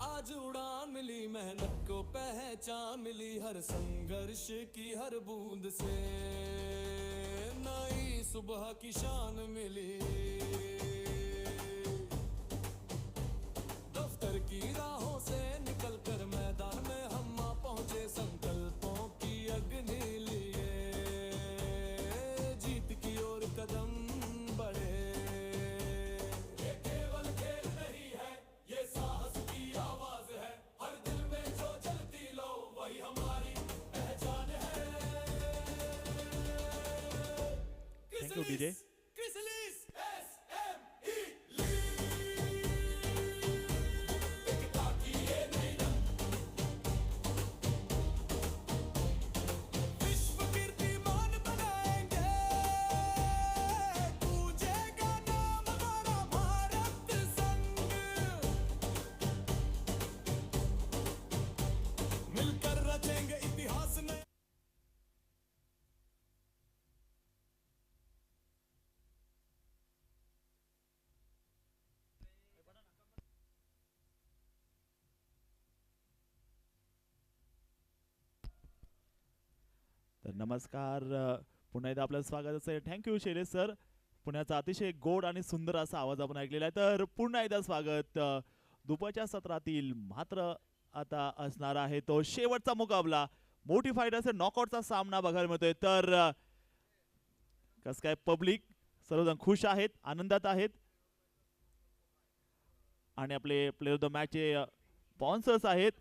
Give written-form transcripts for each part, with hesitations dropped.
आज उड़ान मिली, मेहनत को पहचान मिली, हर संघर्ष की हर बूंद से नई सुबह की शान मिली। दफ्तर की राहों से निकल कर मैदान में हम आ पहुंचे, संकल्पों की अग्नि लिए जीत की ओर कदम बढ़े। ये केवल खेल नहीं है, ये साहस की आवाज है, हर दिल में जो जलती लो वही हमारी पहचान है। Thank you DJ. क्रिसलिस विश्व कीर्तिमान बनाएंगे, पूजेगा नाम हमारा भारत संग, मिलकर रचेंगे इतिहास में। तर नमस्कार, पुन्हा एकदा आपलं स्वागत असेल. Thank you Shailesh sir. पुण्याचा अतिशय गोड आणि सुंदर असा आवाज आपण ऐकलेला आहे. तर पुन्हा एकदा स्वागत. दुपारच्या सत्रातील मात्र आता असणार आहे तो शेवटचा मुकाबला. मोठी फाईट असेल, नॉकआउटचा सामना बघायला मिळतोय. तर कसं काय पब्लिक सर्वजण खुश आहेत, आनंदात आहेत आणि आपले प्लेयर ऑफ द मॅचचे स्पॉन्सर्स आहेत.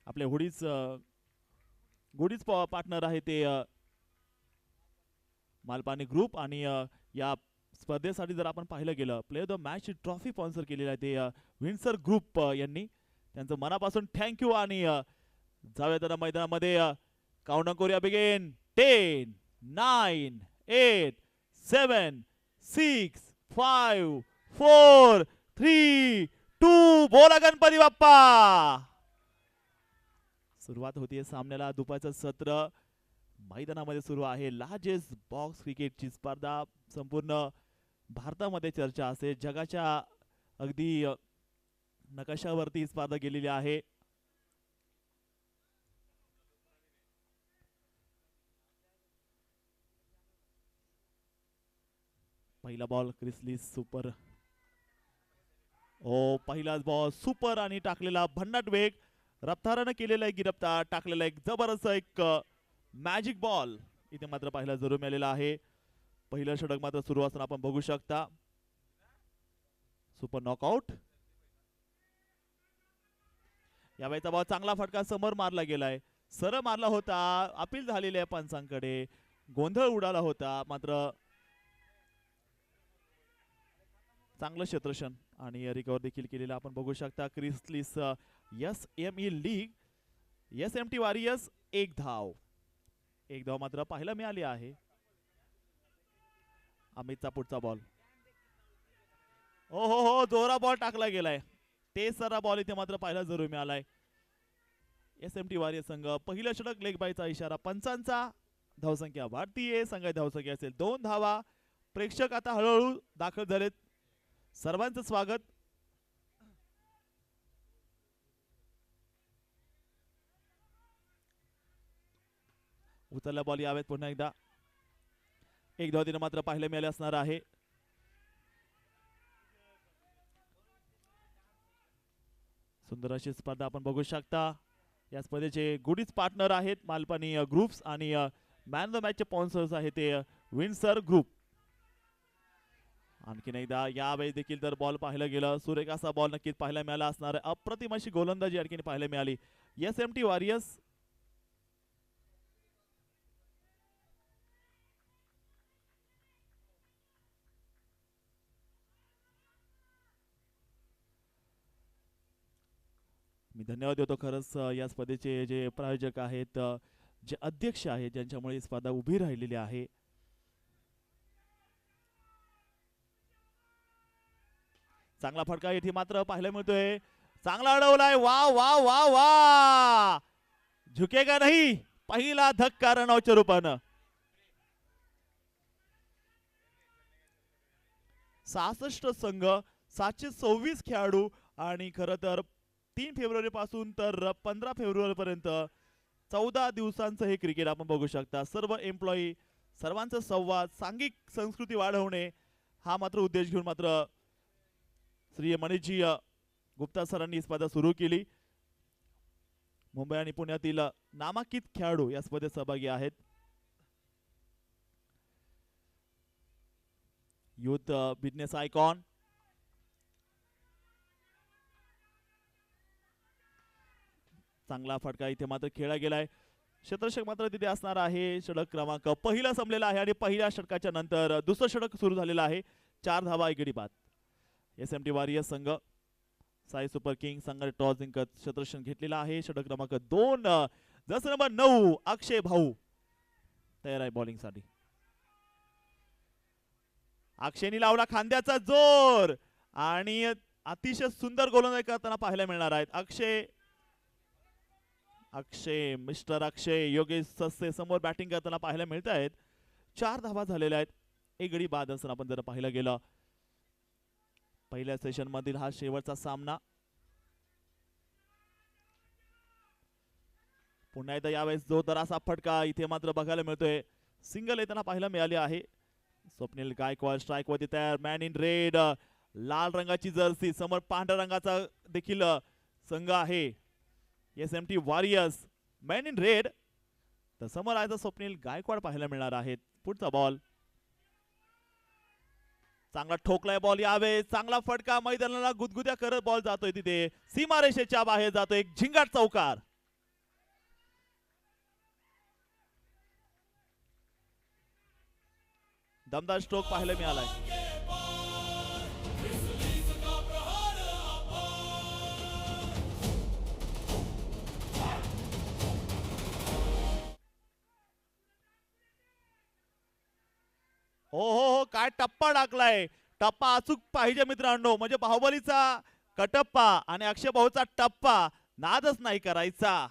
आपले गुडीज पार्टनर आहे ते मालपानी ग्रुप आणि या स्पर्धेसाठी जर आपण पाहिलं गेलं player of the match trophy sponsor केलेली आहे ते विन्सर ग्रुप यांनी. त्यांचं मनापासून थँक्यू. आणि जाऊया आता मैदानामध्ये. काउंटडाऊन करूया. बिगिन. 10 9 8 7 6 5 4 3 2 बोला गणपती बाप्पा. सुरुवात होतीये सामन्याला. दुपारचं सत्र मैदानामध्ये सुरू आहे. लार्जेस्ट बॉक्स क्रिकेटची स्पर्धा संपूर्ण भारतामध्ये चर्चा असेल. जगाच्या अगदी नकाशावरती ही स्पर्धा गेलेली आहे. पहिला बॉल क्रिसलिस सुपर. ओ पहिलाच बॉल सुपर आणि टाकलेला भन्नाट वेग. रफ्तारानं केलेला एक गिरफ्तार, टाकलेला एक जबरदस्त एक मॅजिक बॉल इथे मात्र पाहायला जरूर मिळालेला आहे. पहिलं षटक मात्र सुरू असताना आपण बघू शकता. Super knockout. यावेळेचा बॉल चांगला फटका समोर मारला गेलाय. सरळ मारला होता. अपील झालेले आहे पंचांकडे. गोंधळ उडाला होता. मात्र चांगलं क्षेत्ररक्षण आणि रिकव्हर देखील केलेला आपण बघू शकता. Chrysalis SME league SMT warriors एक धाव मात्र पाहायला मिळाली आहे. अमितचा पुढचा बॉल. ओ हो जोरा बॉल टाकला गेलाय. ते सारा बॉल इथे मात्र पाहायला जरूर मिळालाय. SMT वॉरियर्स संघ पहिलं षटक लेग बायचा इशारा पंचांचा. धावसंख्या वाढतीये. संघाची धावसंख्या असेल 2 धावा. प्रेक्षक आता हळूहळू दाखल झालेत. सर्वांचं स्वागत. उचलला बॉल यावेत पुन्हा एकदा. एक धाव तिने मात्र पाहायला मिळाले असणार आहे. सुंदर अशी स्पर्धा आपण बघू शकता. या स्पर्धेचे गुडीज पार्टनर आहेत मालपानी ग्रुप्स आणि मॅन ऑफ द मॅचचे स्पॉन्सर्स आहेत ते विन्सर ग्रुप. आणखीन एकदा यावेळी देखील जर बॉल पाहायला गेलं सुरेख असा बॉल नक्कीच पाहायला मिळाला असणार आहे. अप्रतिम अशी गोलंदाजी आणखीन पाहायला मिळाली. SMT वॉरियर्स मी धन्यवाद देतो खरंच या स्पर्धेचे जे प्रायोजक आहेत, जे अध्यक्ष आहेत, ज्यांच्यामुळे ही स्पर्धा उभी राहिलेली आहे. चांगला फटका इथे मात्र पाहायला मिळतोय. चांगला अडवलाय. वा वा वा वा. झुकेगा नहीं. पहिला धक्का रनआउटच्या रूपानं. 66 संघ, 726 खेळाडू आणि खरं तर 3 फेब्रुवारी पासून तर 15 फेब्रुवारी पर्यंत 14 दिवसांचं हे क्रिकेट आपण बघू शकता. सर्व एम्प्लॉई, सर्वांचा संवाद, सांघिक संस्कृती वाढवणे हा मात्र उद्देश घेऊन मात्र श्री मनीषजी गुप्ता सरांनी ही स्पर्धा सुरू केली. मुंबई आणि पुण्यातील नामांकित खेळाडू या स्पर्धेत सहभागी आहेत. युथ बिझनेस आयकॉन, चांगला फटका इथे मात्र खेळला गेलाय. क्षेत्ररक्षक मात्र तिथे असणार आहे. षटक क्रमांक पहिला संपलेला आहे आणि पहिल्या षटकाच्या नंतर दुसरं षटक सुरू झालेलं आहे. 4 धावा एक गडी बाद. SMT वॉरियर्स संघ साई सुपर किंग संघाने टॉस जिंकत क्षेत्ररक्षण घेतलेला आहे. षटक क्रमांक 2 जसं नंबर 9 अक्षय भाऊ तयार आहे बॉलिंग साठी. अक्षयनी लावला खांद्याचा जोर आणि अतिशय सुंदर गोलंदाजी करताना पाहायला मिळणार आहेत. अक्षय मिस्टर अक्षय योगेश सस्से समोर बॅटिंग करताना पाहायला मिळत आहेत. 4 धावा झालेल्या आहेत. एक गडी बाद असं आपण जर पाहिलं गेलं. पहिल्या सेशन मधील हा शेवटचा सामना. पुन्हा एकदा यावेळेस जोरदार असा फटका इथे मात्र बघायला मिळतोय. सिंगल येताना पाहायला मिळाली आहे. स्वप्नील गायकवाड स्ट्राईक वरती तयार. मॅन इन रेड, लाल रंगाची जर्सी, समोर पांढऱ्या रंगाचा देखील संघ आहे. SMT warriors man in red, तर समोर आहे स्वप्नील गायकवाड पाहायला मिळणार आहेत. पुढचा बॉल चांगला ठोकलाय बॉल. यावेळेस चांगला फटका मैदानाला गुदगुद्या करत बॉल जातोय तिथे सीमारेषेच्या बाहेर जातोय. एक झिंगाट चौकार. दमदार स्ट्रोक पाहायला मिळालाय. हो काय टप्पा टाकलाय. टप्पा अचूक पाहिजे मित्रांनो. म्हणजे बाहुबलीचा कटप्पा आणि अक्षय भाऊचा टप्पा नादच नाही करायचा.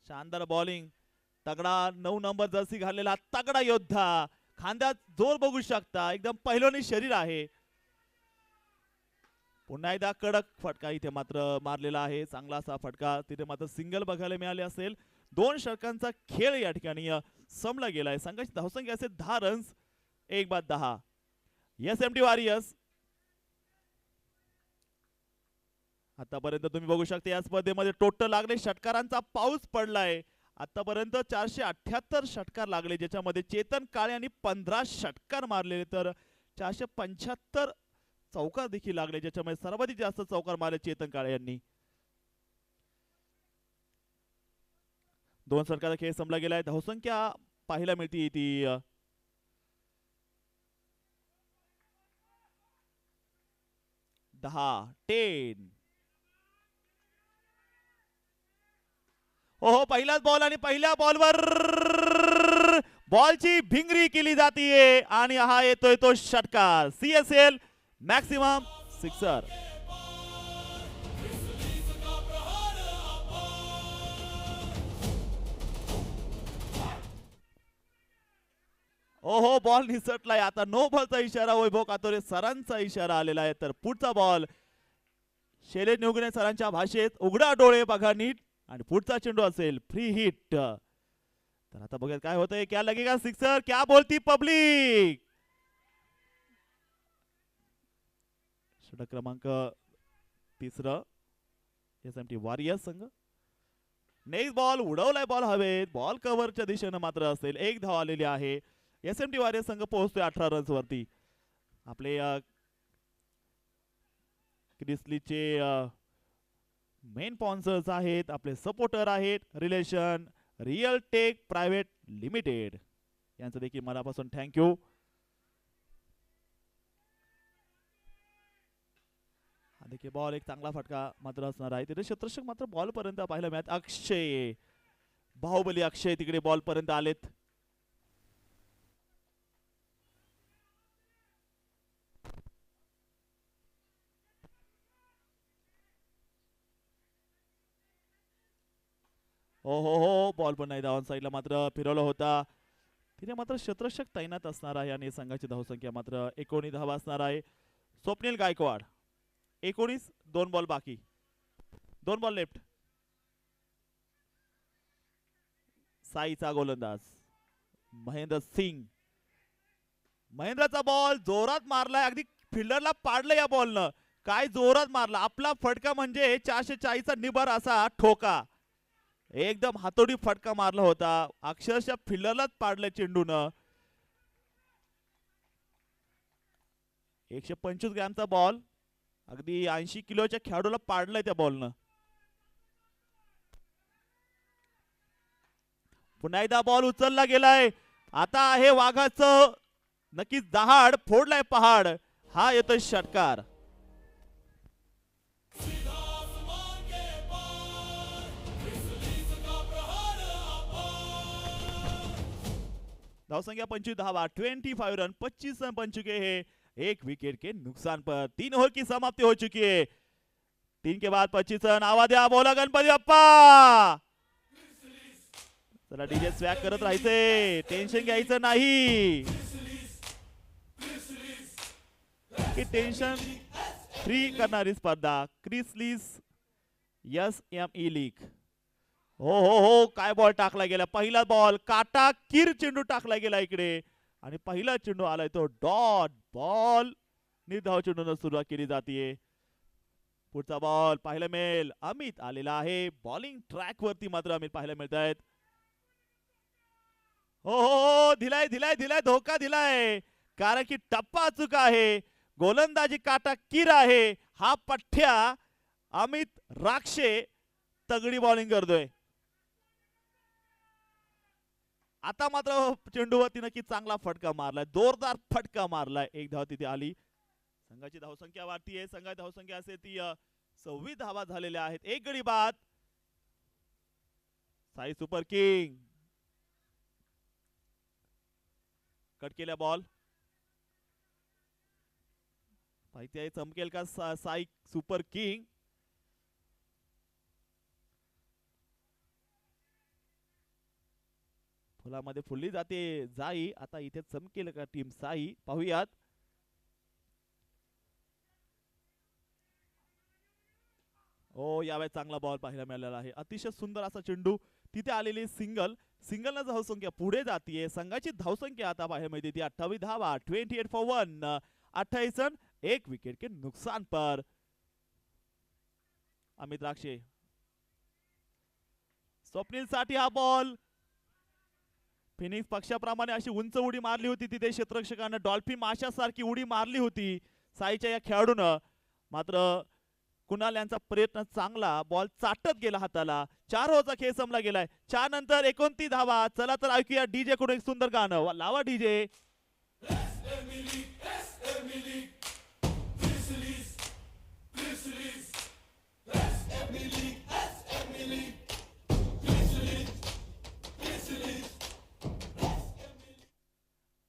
शानदार बॉलिंग. तगडा 9 नंबर जर्सी घाललेला तगडा योद्धा. खांद्यात जोर बघू शकता. एकदम पहिलवानी शरीर आहे. पुन्हा एकदा कडक फटका इथे मात्र मारलेला आहे. चांगला असा फटका. तिथे मात्र सिंगल बघायला मिळाले असेल. 2 षटकांचा खेळ या ठिकाणी संपला गेलाय. संघाची धावसंख्या असेल 10 रन्स, 1 बाद 10. SMT वॉरियर्स आतापर्यंत तुम्ही बघू शकता या स्पर्धेमध्ये टोटल लागले षटकारांचा पाऊस पडलाय. आतापर्यंत 478 षटकार लागले, ज्याच्यामध्ये चेतन काळे यांनी 15 षटकार मारलेले, तर 475 चौकार देखील लागले, ज्याच्यामध्ये सर्वाधिक जास्त चौकार मारले चेतन काळे यांनी. 2 षटकाचा खेळ संपला गेलाय. धावसंख्या पाहायला मिळते ती 10. हो पहिलाच बॉल आणि पहिल्या बॉलवर बॉलची भिंगरी केली जाते आणि हा येतोय तो षटकार. CSL maximum sixer. ओहो बॉल निसटलाय. आता नो बॉलचा इशारा वैभव कातोरे सरांचा इशारा आलेला आहे. तर पुढचा बॉल शैलेश निवगणे सरांच्या भाषेत उघडा डोळे बघा नीट, आणि पुढचा चेंडू असेल फ्री हिट. तर आता बघा काय होतंय. क्या लगेगा सिक्सर, क्या बोलती पब्लिक. षटक क्रमांक 3 SMT वॉरियर्स संघ. नेक्स्ट बॉल उडवलाय बॉल हवेत. बॉल कव्हरच्या दिशेने मात्र असेल. 1 धाव आलेली आहे. SMT वॉरियर्स संघ पोहोचतोय 18 रन्स वरती. आपले क्रिसलीचे मेन स्पॉन्सर्स आहेत, आपले सपोर्टर आहेत relation real tech private limited, यांचं देखील मनापासून थँक्यू. देखील बॉल एक चांगला फटका मात्र असणार आहे. तिथे क्षेत्ररक्षक मात्र बॉल पर्यंत पाहायला मिळत. अक्षय बाहुबली अक्षय तिकडे बॉल पर्यंत आलेत. हो बॉल पण नाही ऑन साईडला मात्र फिरवला होता. तिथे मात्र शतरक्षक तैनात असणार आहे आणि संघाची धावसंख्या मात्र 19 धावा असणार आहे. स्वप्नील गायकवाड 19, 2 बॉल बाकी, 2 बॉल लेफ्ट. साईचा गोलंदाज महेंद्र सिंग. महेंद्रचा बॉल जोरात मारलाय, अगदी फिल्डरला पाडलं या बॉलनं. काय जोरात मारला, आपला फटका म्हणजे 440चा निबर असा ठोका. एकदम हातोडी फटका मारला होता, अक्षरशः फिल्डरलाच पाडलं चेंडूनं. 125 ग्रॅमचा बॉल, अगदी 80 किलोच्या खेळाडूला पाडलंय त्या बॉलनं. पुन्हा एकदा बॉल उचलला गेलाय. आता आहे वाघाचं नक्कीच दहाड, फोडलाय पहाड. हा येतोय षटकार. धावसंख्या 25 धावा, 25 रन, 25 रन बन चुके हैं, 1 विकेट के नुकसान पर. 3 ओवर की समाप्ति हो चुकी है. 3 के बाद 25 रन. आवाज द्या, बोला गणपती बाप्पा. चला डीजे स्वॅग करत राहायचे, टेन्शन घ्यायचं नाही. की टेन्शन फ्री करणारी स्पर्धा क्रिसलीस SME लीग. हो काय बॉल टाकला गेला. पहिला बॉल काटा किर चेंडू टाकला गेला इकडे आणि पहिला चेंडू आलाय तो डॉट बॉल. निर्धाव चेंडून सुरुवात केली जाते. पुढचा बॉल पाहायला मिळेल. अमित आलेला आहे बॉलिंग ट्रॅक वरती, मात्र अमित पाहायला मिळत आहेत. हो दिलाय दिलाय दिलाय, धोका दिलाय, कारण की टप्पा अचूक आहे. गोलंदाजी काटा किर आहे. हा पठ्ठ्या अमित राक्षे तगडी बॉलिंग करतोय. आता मात्र चेंडूवरती नक्की चांगला फटका मारलाय, जोरदार फटका मारलाय. 1 धाव तिथे आली. संघाची धावसंख्या वाढतीये. संघाची धावसंख्या असे ती 26 धावा झालेल्या आहेत. 1 गडी बाद. साई सुपर किंग कट केल्या बॉल. माहिती आहे चमकेल का साई सुपर किंग. फुलामध्ये फुलली जाते जाई. आता इथे चमकेल का टीम साई, पाहूयात. हो यावेळेस चांगला बॉल पाहायला मिळालेला आहे. अतिशय सुंदर असा चेंडू. तिथे आलेली सिंगल, सिंगलनं धावसंख्या पुढे जातीये. संघाची धावसंख्या आता पाहायला मिळते ती 28 धावा, 28 फॉर 1, 28 रन, 1 विकेट के नुकसान पर. अमित राक्षे. स्वप्नील साठी हा बॉल. फिनिक्स पक्षाप्रमाणे अशी उंच उडी मारली होती तिथे क्षेत्ररक्षकानं. डॉल्फिन माशासारखी उडी मारली होती साईच्या या खेळाडूनं. मात्र कुणाल यांचा प्रयत्न चांगला, बॉल चाटत गेला हाताला. 4 ओव्हरचा खेळ संपला गेलाय. 4 नंतर 29 धावा. चला तर ऐकूया डीजे कडून एक सुंदर गाणं. लावा डीजे.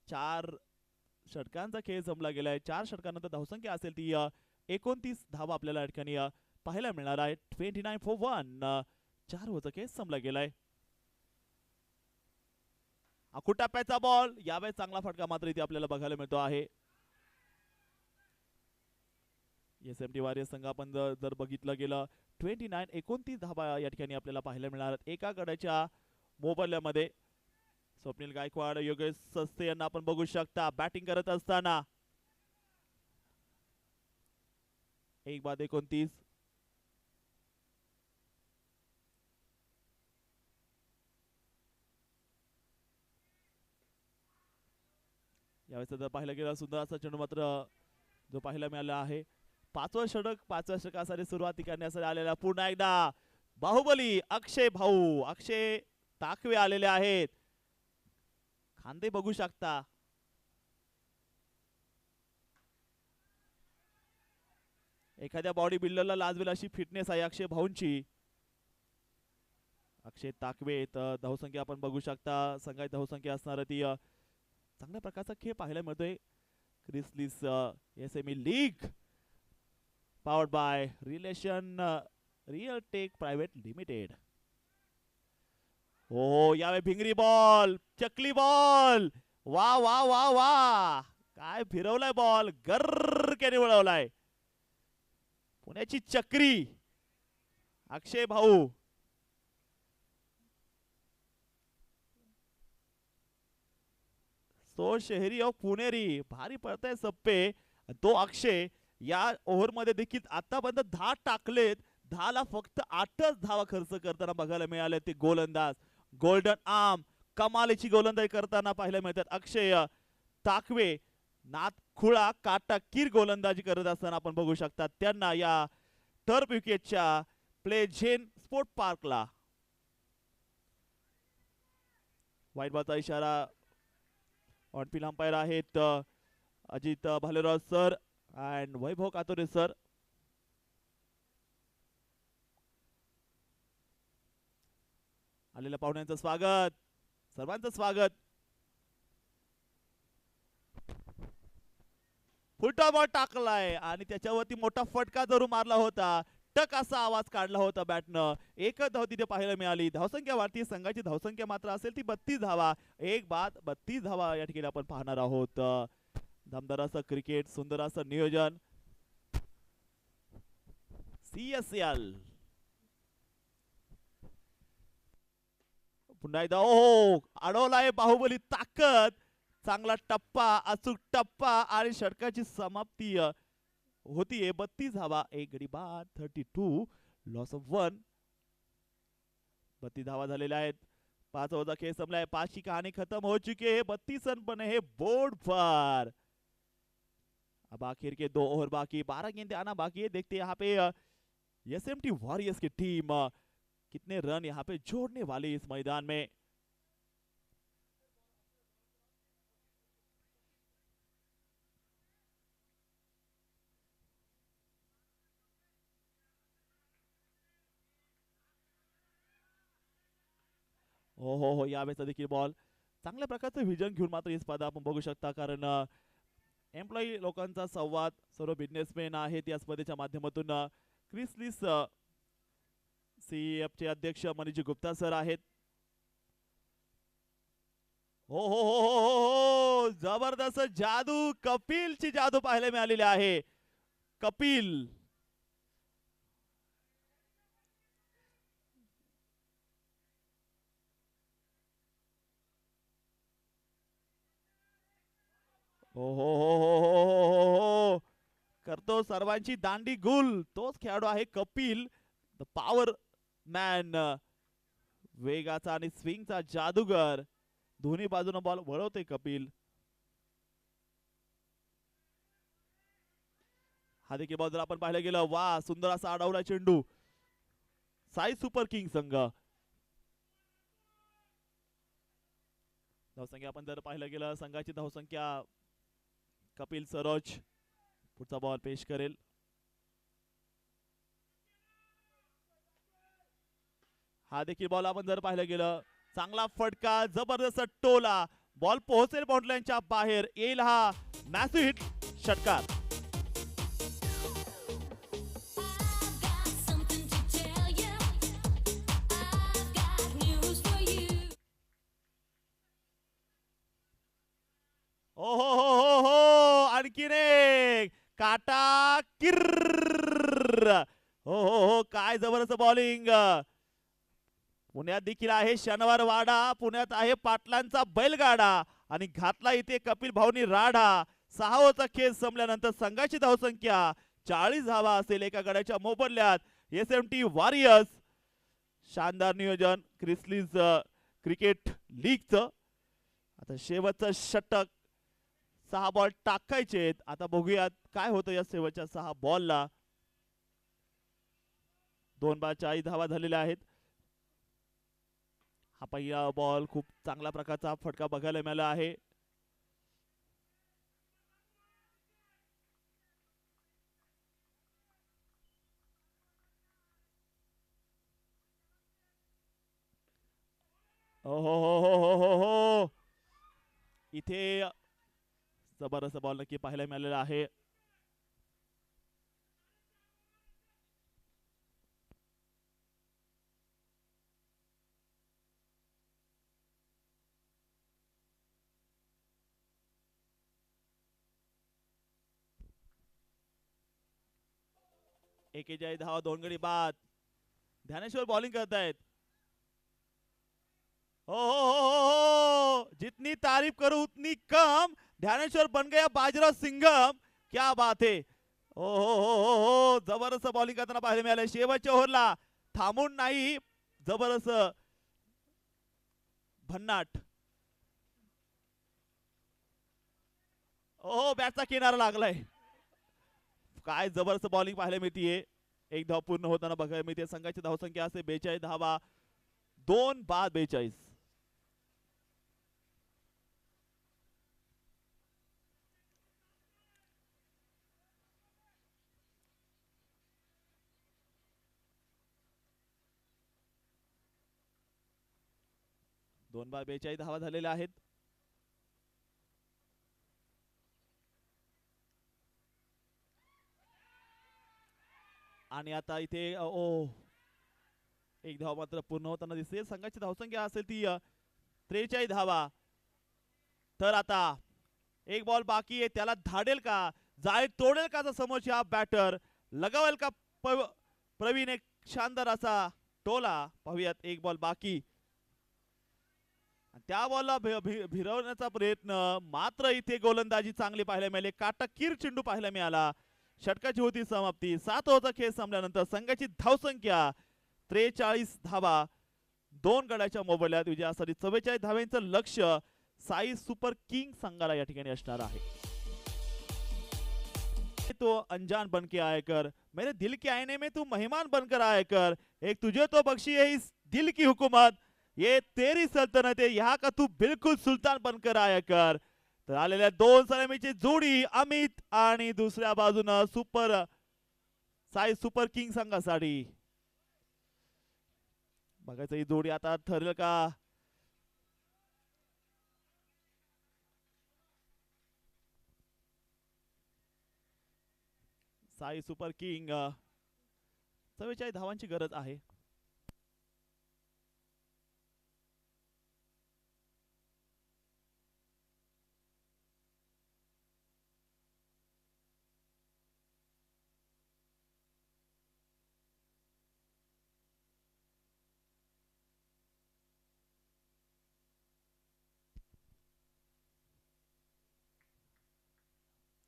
चार षटकांचा खेळ संपला गेलाय. 4 षटकानंतर धावसंख्या असेल ती 29 धावा आपल्याला या ठिकाणी पाहायला मिळणार आहे. 29 फॉर 1. 4 ओव्हरचा खेळ संपला गेलाय. आखूड टप्प्याचा बॉल. यावेळेस चांगला फटका मात्र इथे आपल्याला बघायला मिळतो आहे. SMT वॉरियर्स संघ आपण जर बघितलं गेलं 29 धावा या ठिकाणी आपल्याला पाहायला मिळणार आहेत. एका गड्याच्या मोबदल्यामध्ये स्वप्नील गायकवाड, योगेश सस्ते यांना आपण बघू शकता बॅटिंग करत असताना. 1 बाद 29. यावेळेस जर पाहायला गेला सुंदर असा चेंडू मात्र जो पाहायला मिळाला आहे. 5वं षटक, 5व्या षटकासाठी सुरुवाती करण्यासाठी आलेला पुन्हा एकदा बाहुबली अक्षय भाऊ, अक्षय ताकवे आलेले आहेत. खांदे बघू शकता. एखाद्या बॉडी बिल्डरला लाजवेल अशी फिटनेस आहे अक्षय भाऊंची. अक्षय ताकवे. तर धावसंख्या आपण बघू शकता. संघाची धावसंख्या असणार ती चांगल्या प्रकारचा खेळ पाहायला मिळतोय. Chrysalis SME league powered by relation real tech private limited. हो यावे भिंगरी बॉल, चकली बॉल, वा वा वा वा, काय फिरवलाय बॉल, गर्रकेने वळवलाय पुण्याची चक्री. अक्षय भाऊ तो शहरी ऑफ पुणेरी, भारी पडताय सप्पे. तो अक्षय या ओव्हर मध्ये देखील आतापर्यंत 10 टाकलेत, 10 ला फक्त 8च धावा खर्च करताना बघायला मिळाले. ते गोलंदाज गोल्डन आर्म कमालीची गोलंदाजी करताना पाहायला मिळतात. अक्षय ताकवे नाथखुळा काटाकीर गोलंदाजी करत असताना आपण बघू शकता त्यांना या टर्फ विकेटच्या प्ले झेन स्पोर्ट पार्कला. वाईट बॉलचा इशारा. ऑन फील्ड अंपायर आहेत Ajit Bhalerao sir and Vaibhav Katore sir. आलेल्या पाहुण्यांचं स्वागत, सर्वांचं स्वागत. फुलटा बॉल टाकलाय आणि त्याच्यावरती मोठा फटका जरूर मारला होता, टक असा आवाज काढला होता बॅटनं. एकच धाव तिथे पाहायला मिळाली. धावसंख्या भारतीय संघाची धावसंख्या मात्र असेल ती 32 धावा. एक बाद 32 धावा या ठिकाणी आपण पाहणार आहोत. दमदार असं क्रिकेट, सुंदर असं नियोजन. CSL पुन्हा एकदा ओहो अडवलाय बाहुबली ताकद. चांगला टप्पा, अचूक टप्पा आणि षटकाची समाप्ती होतीये. 32 धावा, एक गडी बाद, 32 लॉस ऑफ 1. 32 धावा झालेल्या आहेत. 5 ओव्हरचा खेळ संपलाय. 5 की कहानी खत्म हो चुकी है. 32 रन बने हैं बोर्ड पर. अब आखिर के 2 ओवर बाकी, 12 गेंदें आना बाकी है. देखते हैं यहाँ पे SMT वॉरियर्स की टीम कितने रन यहाँ पे जोड़ने वाली इस मैदान में. हो यावेळेस देखील बॉल चांगल्या प्रकारचं व्हिजन घेऊन मात्र ही स्पर्धा आपण बघू शकता. कारण एम्प्लॉई लोकांचा संवाद, सर्व बिझनेसमॅन आहेत या स्पर्धेच्या माध्यमातून. क्रिसलिस CEF चे अध्यक्ष मनीष गुप्ता सर आहेत. हो जबरदस्त जादू, कपिलची जादू पाहायला मिळालेली आहे. कपिल हो करतो सर्वांची दांडी गुल. तोच खेळाडू आहे कपिल, द पॉवर मॅन. वेगाचा आणि स्विंगचा जादूगर. दोन्ही बाजूने बॉल वळवते कपिल. हा देखील बॉल जर आपण पाहायला गेलं, वा सुंदर असा अडवला चेंडू. साई सुपर किंग संघ. धावसंख्या आपण जर पाहायला गेलं, संघाची धावसंख्या कपिल सरोज पुढचा बॉल पेश करेल. हा देखील बॉल आपण जर पाहायला गेलं, चांगला फटका, जबरदस्त टोला, बॉल पोहोचेल बाउंड्रीच्या बाहेर, येईल हा मॅसिव्ह हिट षटकार. हो आणखीन एक काटा किर्र. हो काय जबरदस्त बॉलिंग. पुण्यात देखील आहे शनिवार वाडा, पुण्यात आहे पाटलांचा बैलगाडा आणि घातला इथे कपिल भाऊनी राडा. 6 ओव्हरचा खेळ संपल्यानंतर संघाची धावसंख्या 40 धावा असेल एका गड्याच्या मोबदल्यात. SMT warriors. शानदार नियोजन क्रिसलीज क्रिकेट लीगचं. आता शेवटचं षटक, 6 बॉल टाकायचे. आता बघूयात काय होतं या शेवटच्या 6 बॉलला. 2 बाद 40 धावा झालेल्या आहेत. हा पहिला बॉल खूप चांगल्या प्रकारचा फटका बघायला मिळाला आहे. हो इथे जबरदस्त बॉल नक्की पाहायला मिळालेला आहे. 41 धावा 2 गडी बाद. ध्यानेश्वर बॉलिंग करतायत. हो, जितनी तारीफ करो उतनी कम. ध्यानेश्वर बन गया बाजीराव सिंघम. क्या बात है. हो, जबरदस्त बॉलिंग करताना पाहायला मिळालं. शेवटच्या ओव्हरला थांबून नाही, जबरदस्त भन्नाट. बॅटचा किनारा लागलाय. काय जबरदस्त बॉलिंग पाहायला मिळतीये. एक धाव पूर्ण होताना बघायला मिळते. संघाची धावसंख्या असते 42 धावा 2 बाद 42. दोन बाद 42 धावा झालेल्या आहेत. आणि आता इथे एक धाव मात्र पूर्ण होताना दिसते. संघाची धावसंख्या असेल ती 43 धावा. तर आता एक बॉल बाकी आहे. त्याला धाडेल का, जाळी तोडेल का समोरचा बॅटर, लगावेल का प्रवीण एक शानदार असा टोला. पाहूयात. एक बॉल बाकी. त्या बॉलला भिरवण्याचा प्रयत्न, मात्र इथे गोलंदाजी चांगली पाहायला मिळाली. काटाकीर चेंडू पाहायला मिळाला. षटकाची होती समाप्ती. 7 ओव्हरचा खेळ संपल्यानंतर संघाची धावसंख्या 43 धावा 2 गड्याच्या मोबदल्यात. विजयासाठी 44 धावांचं लक्ष साई सुपर किंग संघाला या ठिकाणी असणार आहे. तो अनजान बनके आया कर, मेरे दिल के आईने में तू मेहमान बनकर आया कर, एक तुझे तो बख्शी है इस दिल की हुकूमत, ये तेरी सल्तनत है, यहाँ का तू बिल्कुल सुलतान बनकर आया कर. तर आलेल्या 2 सलामीची जोडी अमित आणि दुसऱ्या बाजूनं साई सुपर किंग संघासाठी. बघायचं ही जोडी आता ठरेल का. साई सुपर किंग 44 धावांची गरज आहे.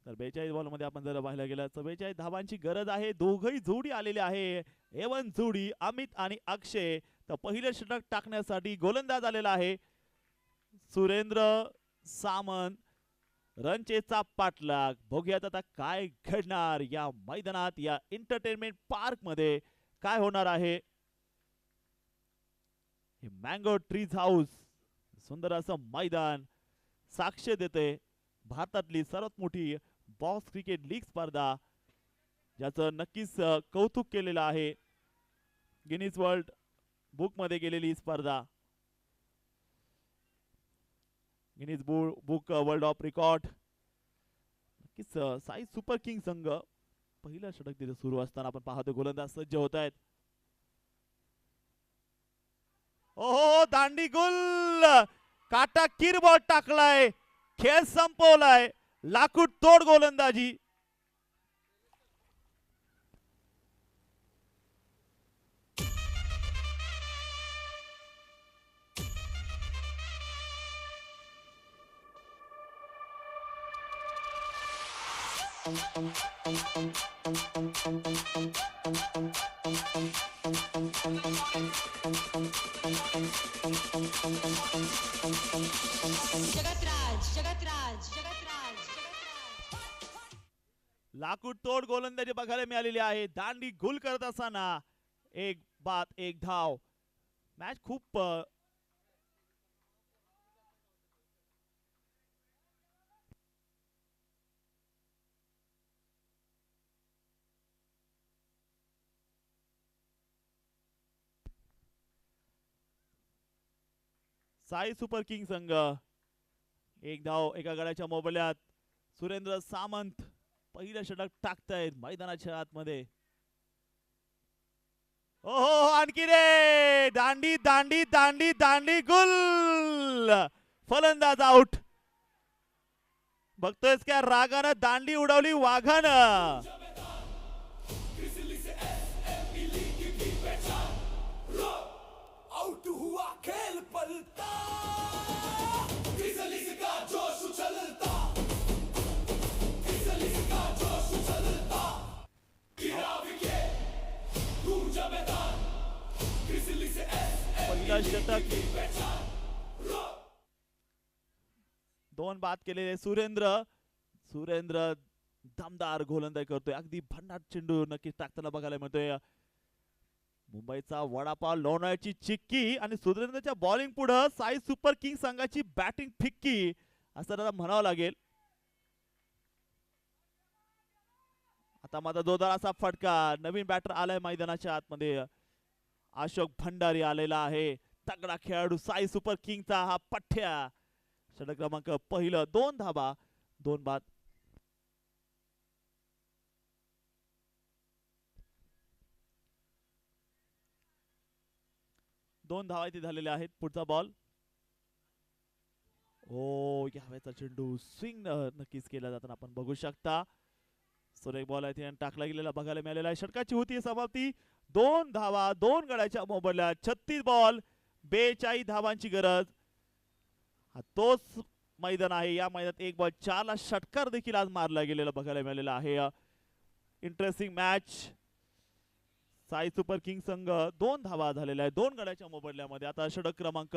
तर 42 बॉल मध्ये आपण जर पाहायला गेलं 44 धावांची गरज आहे. दोघही जोडी आलेले आहे. एवन जोडी अमित आणि अक्षय. तर पहिले षटक टाकण्यासाठी गोलंदाज आलेला आहे सुरेंद्र सामंत. रणचेचा पाठलाग. बघूयात आता काय घडणार या मैदानात, या एंटरटेनमेंट पार्क मध्ये काय होणार आहे. हे मँगो ट्रीज हाऊस सुंदर असं मैदान साक्ष देते भारतातली सर्वात मोठी बॉक्स क्रिकेट लीग स्पर्धा, ज्याचं नक्कीच कौतुक केलेलं आहे. गिनीज वर्ल्ड बुक मध्ये गेलेली स्पर्धा, Guinness book world of record. नक्कीच साई सुपर किंग संघ पहिलं षटक तिथे सुरू असताना आपण पाहतो गोलंदाज सज्ज होत आहेत. ओहो, दांडी गुल, काटाकीर बॉल टाकलाय, खेळ संपवलाय. लाकूड तोड गोलंदाजी. लाकूड तोड गोलंदाजी बघायला मिळालेली आहे. दांडी गुल करत असताना एक बाद 1 धाव. मॅच खूप साई सुपर किंग संघ 1 धाव एका गड्याच्या मोबदल्यात. सुरेंद्र सामंत पहिलं षटक टाकतायत मैदानाच्या आतमध्ये. ओहो, आणखी रे, दांडी दांडी दांडी दांडी गुल. फलंदाज आउट. बघतोयस क्या रागानं दांडी उडवली वाघानं. पहिलं षटक. 2 बाद केलेले सुरेंद्र दमदार गोलंदाजी करतोय. अगदी भन्नाट चेंडू नक्कीच टाकताना बघायला मिळतोय. मुंबईचा वडापाव लोणावळ्याची चिक्की आणि सुरेंद्रच्या बॉलिंग पुढे साई सुपर किंग संघाची बॅटिंग फिक्की असं त्याला म्हणावं लागेल. आता माझा जोरदार असा फटका. नवीन बॅटर आलाय मैदानाच्या आतमध्ये. अशोक भंडारी आलेला आहे. तगडा खेळाडू साई सुपर किंगचा हा पठ्या. षटक क्रमांक पहिलं. 2 धाबा 2 बाद. 2 धावा इथे झालेल्या आहेत. पुढचा बॉल. ओ यावेळेचा चेंडू स्विंग नक्कीच केला जाताना आपण बघू शकता. सुरेख बॉल आहे टाकला गेलेला बघायला मिळालेला आहे. षटकाची होती समाप्ती. 2 धावा 2 गड्याच्या मोबदल्यात. 36 बॉल 42 धावांची गरज. हा तोच मैदान आहे. या मैदानात 1 बॉल 4 ला षटकार देखील आज मारला गेलेला बघायला मिळालेला आहे. Interesting match. Sai super king संघ 2 धावा झालेल्या आहे 2 गड्याच्या मोबदल्यामध्ये. आता षटक क्रमांक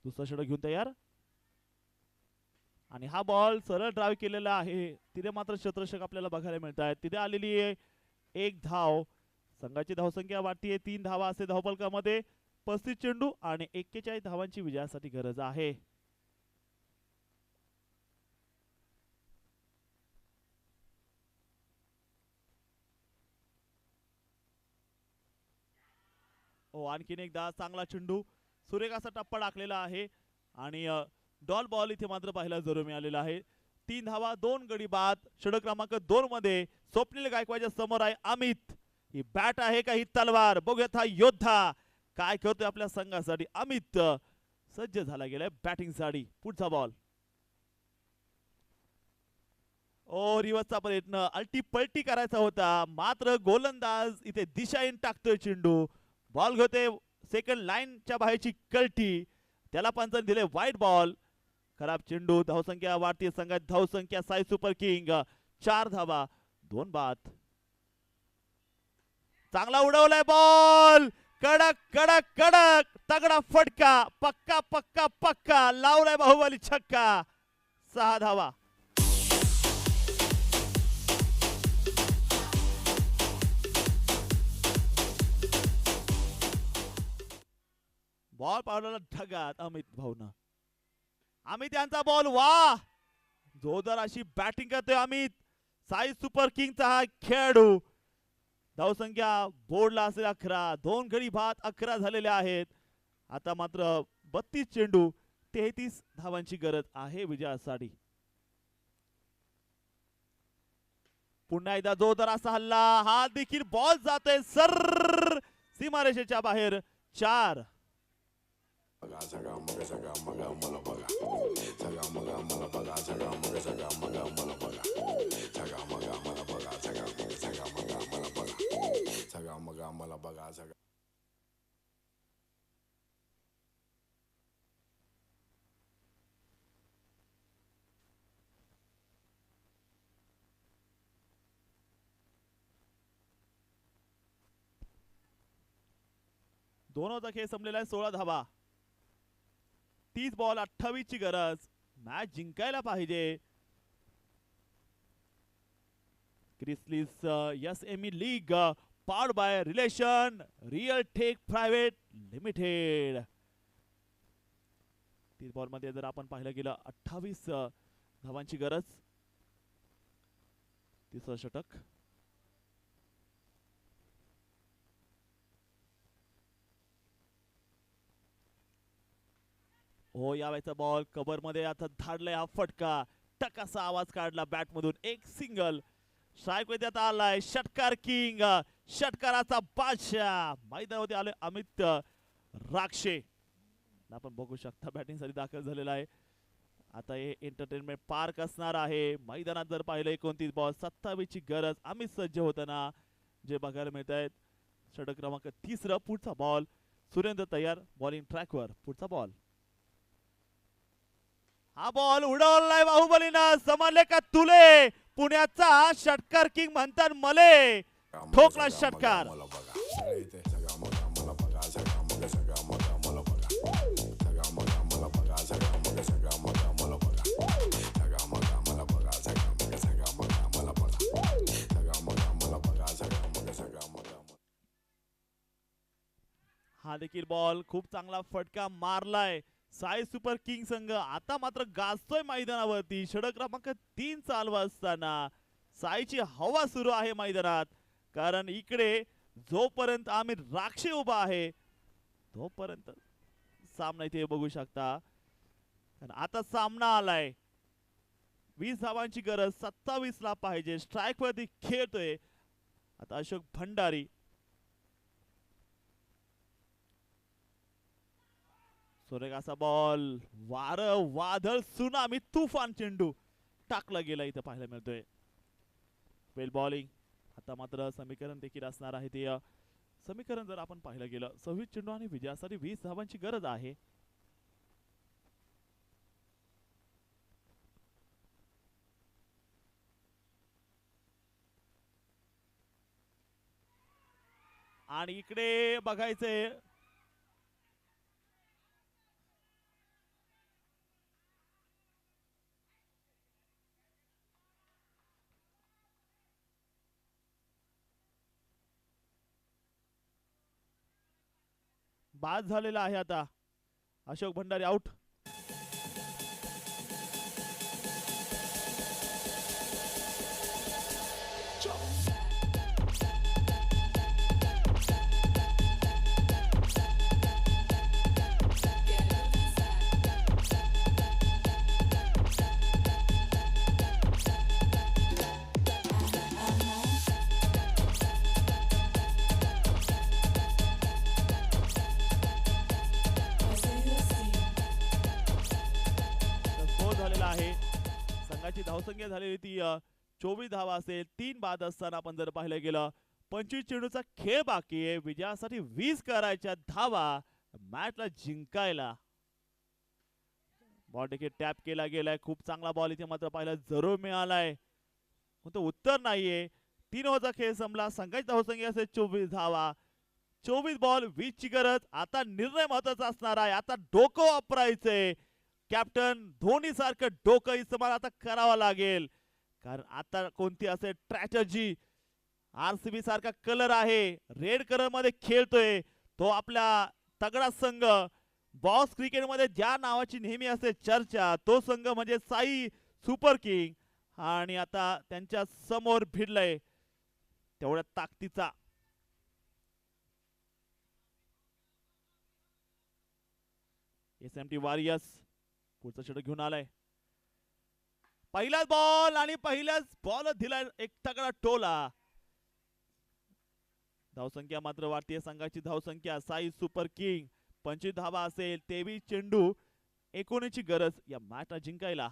दुसरा षटक घेऊन तयार. आणि हा बॉल सरळ ड्राईव्ह केलेला आहे. तिथे मात्र क्षेत्ररक्षक आपल्याला बघायला मिळत आहेत. तिथे आलेली आहे 1 धाव. संघाची धावसंख्या वाढतीये 3 धावा असे धावफलकामध्ये. 35 चेंडू आणि 41 धावांची विजयासाठी गरज आहे. आणखीन एकदा चांगला चेंडू. सुरेख असा टप्पा टाकलेला आहे. आणि डॉल बॉल इथे मात्र पाहायला जरूर मिळालेला आहे. 3 धावा 2 गडी बाद. षटक क्रमांक 2 मध्ये स्वप्नील गायकवाडच्या समोर आहे अमित. ही बॅट आहे का ही तलवार. बघूयात हा योद्धा काय करतोय आपल्या संघासाठी. अमित सज्ज झाला गेलाय बॅटिंग साठी. पुढचा बॉल. रिवर्सचा प्रयत्न. अल्टी पलटी करायचा होता मात्र गोलंदाज इथे दिशाहीन टाकतोय चेंडू. बॉल घेतोय सेकंड लाईनच्या बाहेरची कल्टी. त्याला पंचाने दिले व्हाईट बॉल. खराब चेंडू. धावसंख्या वाढती संघात. धावसंख्या साई सुपर किंग 4 धावा 2 बाद. चांगला उडवलाय बॉल. कडक कडक कडक तगडा फटका. पक्का पक्का पक्का लावलाय बाहुबली छक्का. 6 धावा. बॉल पावला ढगात अमित भाऊना. अमित यांचा बॉल. वा जोरदार अशी बॅटिंग करतोय अमित. साई सुपर किंगचा हा खेळाडू. धावसंख्या बोर्डला असेल 11. 2 गडी बाद 11 झालेले आहेत. आता मात्र 32 चेंडू 33 धावांची गरज आहे विजयासाठी. पुन्हा एकदा जोरदार असा हल्ला. हा देखील बॉल जातोय सर सीमारेषेच्या बाहेर. 4. दोनोंचा खेळ संपलेला आहे. 16 धावा. 30 बॉल 28 ची गरज. मॅच जिंकायला पाहिजे. Chrysalis SME league powered by relation real tech private limited. 30 ball मध्ये जर आपण पाहिलं गेलं 28 धावांची गरज. तिसरं षटक. यावेळेचा बॉल कव्हर मध्ये आता धाडलाय हा फटका. टकासा आवाज काढला बॅट मधून. एक सिंगल. स्ट्राईक मध्ये आता आलाय षटकार किंग. षटकाराचा बादशाह. मैदानामध्ये आले अमित राक्षे. आपण बघू शकता बॅटिंग साठी दाखल झालेला आहे. आता हे एंटरटेनमेंट पार्क असणार आहे. मैदानात जर पाहिलं 29 बॉल 27 ची गरज. अमित सज्ज होताना जे बघायला मिळत आहेत. षटक क्रमांक 3. पुढचा बॉल. सुरेंद्र तयार बॉलिंग ट्रॅकवर. पुढचा बॉल. हा बॉल उडवलाय बाहुबलीनं. समजले का तुले? पुण्याचा षटकार किंग म्हणतात मले. ठोकला षटकार. हा देखील बॉल खूप चांगला फटका मारलाय साई सुपर किंग संघ. आता मात्र गाजतोय मैदानावरती. षटक क्रमांक 3 चालू असताना साईची हवा सुरू आहे मैदानात. कारण इकडे जोपर्यंत आम्ही राक्षे उभा आहे तोपर्यंत सामना इथे बघू शकता. आता सामना आलाय. 20 धावांची गरज 27 ला पाहिजे. स्ट्राईक वरती खेळतोय आता अशोक भंडारी. सोरेगाचा बॉल. वार वादळ सुनामी तुफान चेंडू टाकला गेला इथं पाहायला मिळतोय. वेल बॉलिंग. आता मात्र समीकरण देखील असणार आहे. ते समीकरण जर आपण पाहिलं गेलं 26 चेंडू आणि विजयासाठी 20 धावांची गरज आहे. आणि इकडे बघायचंय बाद झालेला आहे. आता अशोक भंडारी आउट. संघाची धावसंख्या झालेली ती 24 धावा असेल. 3 बाद असताना आपण जर पाहिलं गेलं 25 चेंडूचा खेळ बाकी आहे. विजयासाठी 20 करायच्या धावा मॅचला जिंकायला. बॉल देखील टॅप केला गेलाय. खूप चांगला बॉल इथे मात्र पाहिलं जरूर मिळालाय. कोणतं उत्तर नाहीये. 3 ओव्हरचा खेळ संपला. संघाची धावसंख्या असेल 24 धावा. 24 बॉल 20 ची गरज. आता निर्णय महत्वाचा असणार आहे. आता डोकं वापरायचंय. कॅप्टन धोनी सारखं डोकं इस्तेमाल आता करावा लागेल. कारण आता कोणती असेल स्ट्रॅटेजी. आरसीबी सारखा कलर आहे. रेड कलर मध्ये खेळतोय तो आपला तगडा संघ. बॉक्स क्रिकेट मध्ये ज्या नावाची नेहमी असते चर्चा तो संघ म्हणजे साई सुपर किंग. आणि आता त्यांच्या समोर भिडलंय तेवढ्या ताकदीचा. एसएमटी वॉरियर्स पुढचा षटक घेऊन आलाय. पहिलाच बॉल आणि पहिल्याच बॉल दिलाय एक तगडा टोला. धावसंख्या मात्र भारतीय संघाची धावसंख्या साई सुपर किंग 25 धावा असेल. 23 चेंडू 19 ची गरज या मॅचला जिंकायला.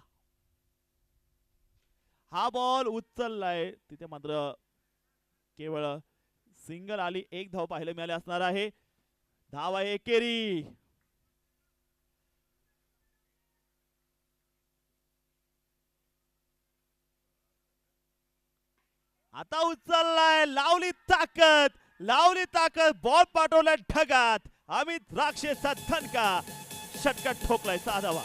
हा बॉल उचललाय तिथे मात्र केवळ सिंगल आली. 1 धाव पाहायला मिळाले असणार आहे. धाव आहे एकेरी. आता उचललाय. लावली ताकद बॉल पाठवलाय ढगात. अमित राक्षेचा धनका षटकार ठोकलाय. 6 धावा.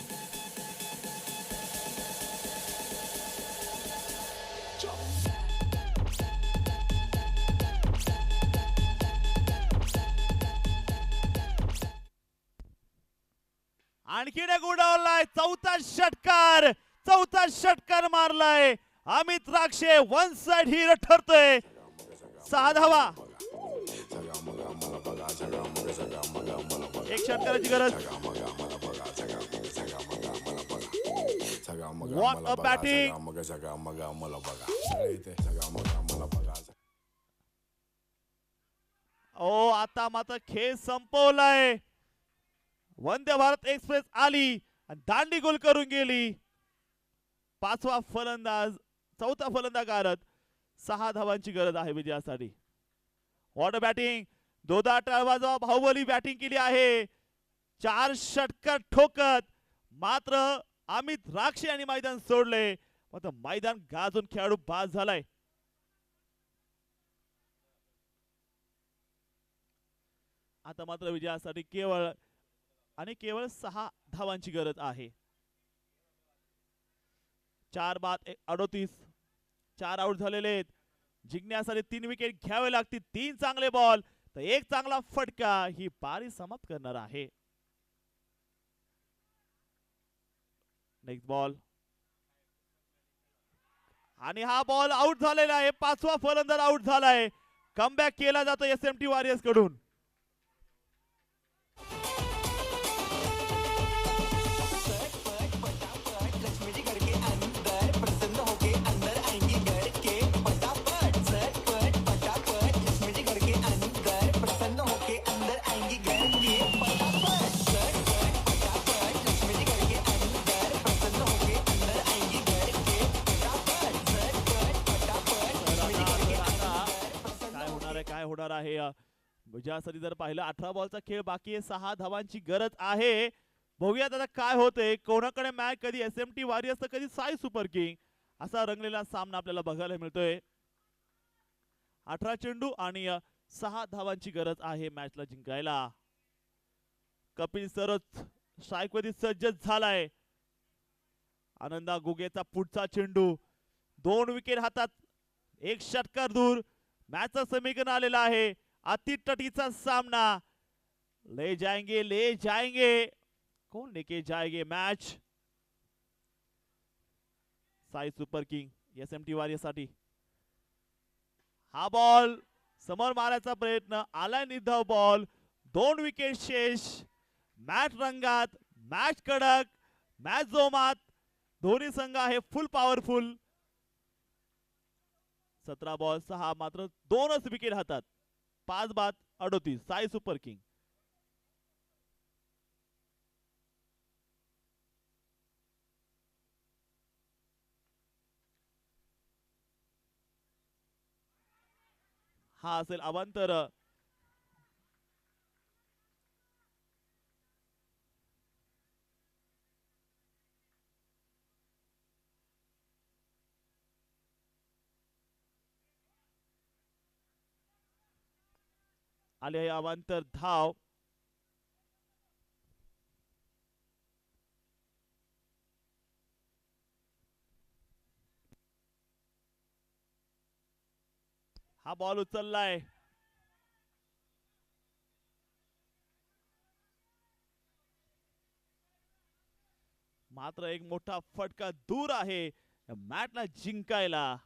आणखीन एक उडवलाय. चौथा षटकार मारलाय. Amit Rakshe one side hero ठरतोय. 6 धावा. एक षटकाराची गरज. What a batting. ओ आता मात्र खेळ संपवलाय. वंदे भारत एक्सप्रेस आली आणि दांडी गोल करून गेली. 5वा फलंदाज 4था फलंदाज करत 6 धावांची गरज आहे विजयासाठी. What a batting. दोदा टळवाजवा बाहुबली बॅटिंग केली आहे. 4 षटकार ठोकत मात्र अमित राक्षे यांनी मैदान सोडले. मात्र मैदान गाजून खेळाडू बाद झालाय. आता मात्र विजयासाठी केवळ 6 धावांची गरज आहे. 4 बाद 38. 4 आउट झालेले आहेत. जिंकण्यासाठी 3 विकेट घ्यावे लागतील. 3 चांगले बॉल तर 1 चांगला फटका ही पारी समाप्त करणार आहे. नेक्स्ट बॉल आणि हा बॉल आउट झालेला आहे. 5वा फलंदाज आउट झालाय. कमबॅक केला जातो एसएमटी वॉरियर्स कडून. काय होणार आहे विजयासाठी जर पाहिलं 18 बॉलचा खेळ बाकी आहे. 6 धावांची गरज आहे. बघूयात आता काय होतंय. कोणाकडे मॅच कधी एसएमटी वॉरियर्स तर कधी साई सुपर किंग असा रंगलेला सामना आपल्याला बघायला मिळतोय. 18 चेंडू आणि 6 धावांची गरज आहे मॅचला जिंकायला. कपिल सरोज स्ट्राईक वरती सज्ज झालाय. आनंदा गुगेचा पुढचा चेंडू 2 विकेट हातात 1 षटकार दूर. मॅचचं समीकरण आलेलं आहे. अतितटीचा सामना. ले जाएंगे कौन लेके जाएंगे match. Sai super king SMT warriors साठी हा बॉल समोर मारायचा प्रयत्न आलाय. निर्धाव बॉल. 2 विकेट शेष. मॅच रंगात, मॅच कडक, मॅच जोमात. दोन्ही संघ आहे फुल पॉवरफुल. 17 बॉल 6 मात्र 2च विकेट हातात. 5 बाद 38. Sai super king. हा असेल अवांतर. आले अवांतर धाव. हा बॉल उचललाय. मात्र एक मोठा फटका दूर आहे मॅचला जिंकायला.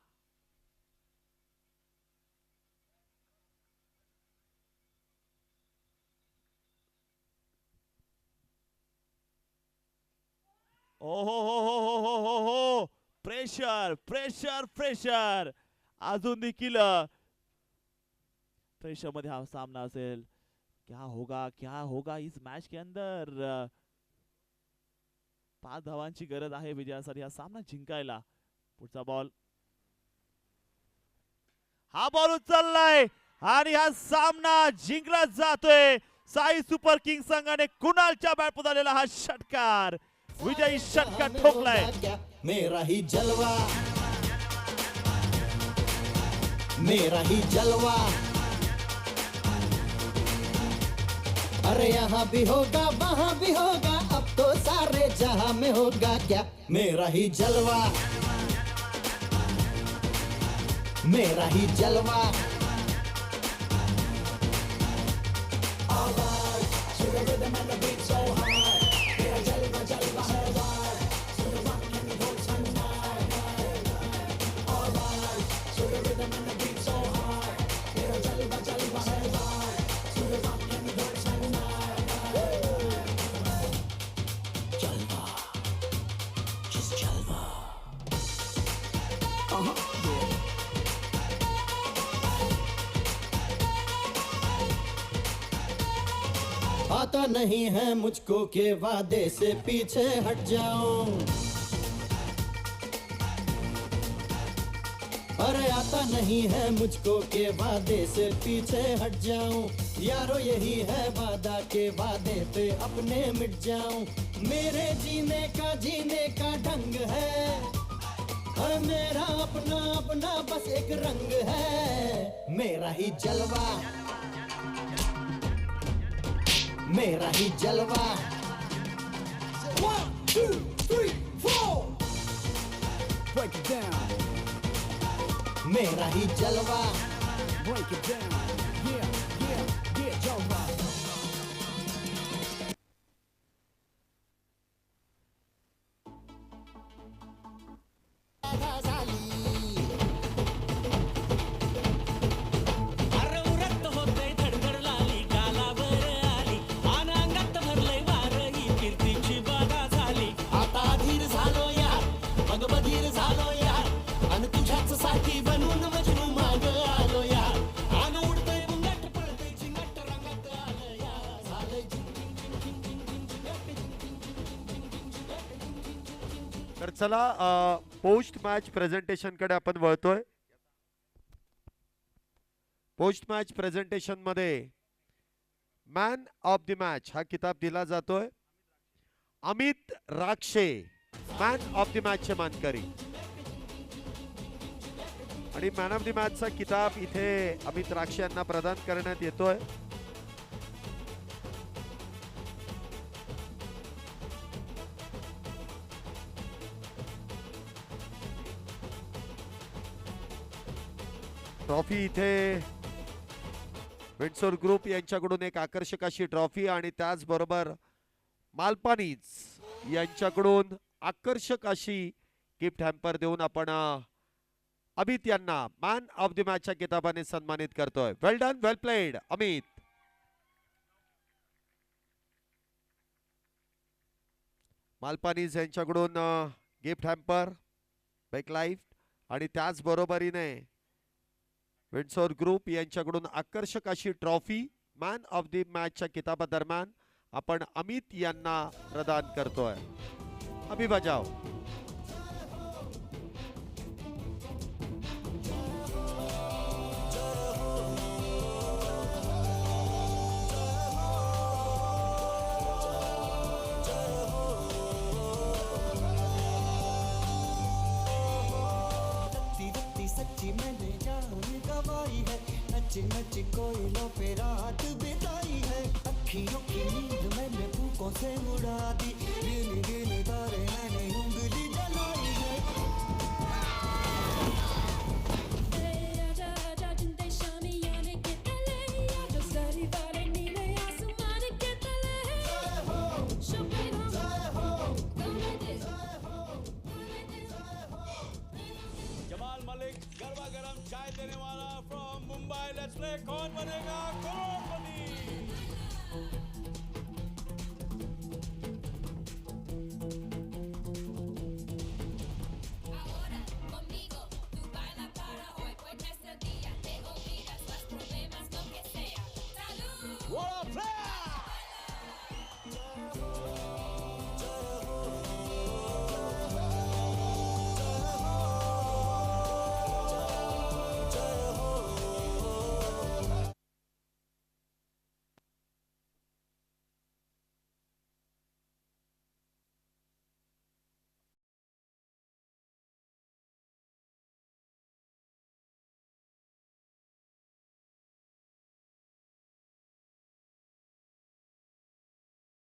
ओ हो प्रेशर प्रेशर प्रेशर. अजून देखील प्रेशर मध्ये हा सामना असेल. क्या होगा इस मैच के अंदर. 5 धावांची गरज आहे विजयासाठी हा सामना जिंकायला. पुढचा बॉल. हा बॉल उचललाय आणि हा सामना जिंकला जातोय. साई सुपर किंग संघाने कुणालच्या बॅट पुदालेला हा षटकार विजयी षटकार ठोकलाय. मेरा ही जलवा, मेरा ही जलवा. अरे यहाँ भी होगा वहाँ भी होगा, अब तो सारे जहां में होगा क्या. मेरा ही जलवा, मेरा ही जलवा. आता नहीं है मुझको के वादे से पीछे हट जाऊं. अरे आता आता नहीं है मुझको के वादे से पीछे हट जाऊं। यारो यही है वादा के वादे पे अपने मिट जाऊं। मेरे जीने का ढंग है और मेरा अपना अपना बस एक रंग है। मेरा ही जलवा, मेरा ही जलवा। 1 2 3 4 Break it down, मेरा ही जलवा। break it down. Yeah, yeah, yeah, Jova. अरे उरत होते धडधड लाली गालावर आली अनांगात भरले वार ही कीर्तीची बाधा झाली आता धीर झालो यार मग बधीर झालो यार आणि तुझ्याच साठी बनून मजनू माग आलो यार आन उडतय बुंगट पळतय चिंगट रंगात आलं यार झालंय तर चला पोस्ट मॅच प्रेझेंटेशन कडे आपण वळतोय. पोस्ट मॅच प्रेझेंटेशन मध्ये मॅन ऑफ द मॅच हा किताब दिला जातोय Amit Rakshe, man of the match चे मानकरी. आणि मॅन ऑफ द मॅच चा किताब इथे अमित राक्षे यांना प्रदान करण्यात येतोय. ट्रॉफी इथे विंडसोर ग्रुप यांच्याकडून एक आकर्षक अशी ट्रॉफी आणि त्याचबरोबर मालपानीज यांच्याकडून आकर्षक अशी गिफ्ट हॅम्पर देऊन आपण अमित यांना मॅन ऑफ द मॅचच्या किताबाने सन्मानित करतोय. वेल डन, वेल प्लेड अमित. मालपानीज यांच्याकडून गिफ्ट हॅम्पर, बेक लाईफ आणि त्याचबरोबरीने विंडसोर ग्रुप यांच्याकडून आकर्षक अशी ट्रॉफी मॅन ऑफ द मॅचच्या किताबादरम्यान आपण अमित यांना प्रदान करतोय. अभि बजाव. सच्ची मैंने जान गवाई है नच नच कोयलों पे रात बिताई है अखियों की नींद मैंने फूकों से उड़ा दी गिन गिन तारे मैंने उंगली जलाई है जमाल मलिक गरबा गरम चाय देने वाला फ्रॉम मुंबई. लेट्स प्ले कौन बनेगा करोड़पति. Ahora conmigo tú baila para hoy, pues este día te olvidas los problemas, lo que sea. ¡Salud! What a play!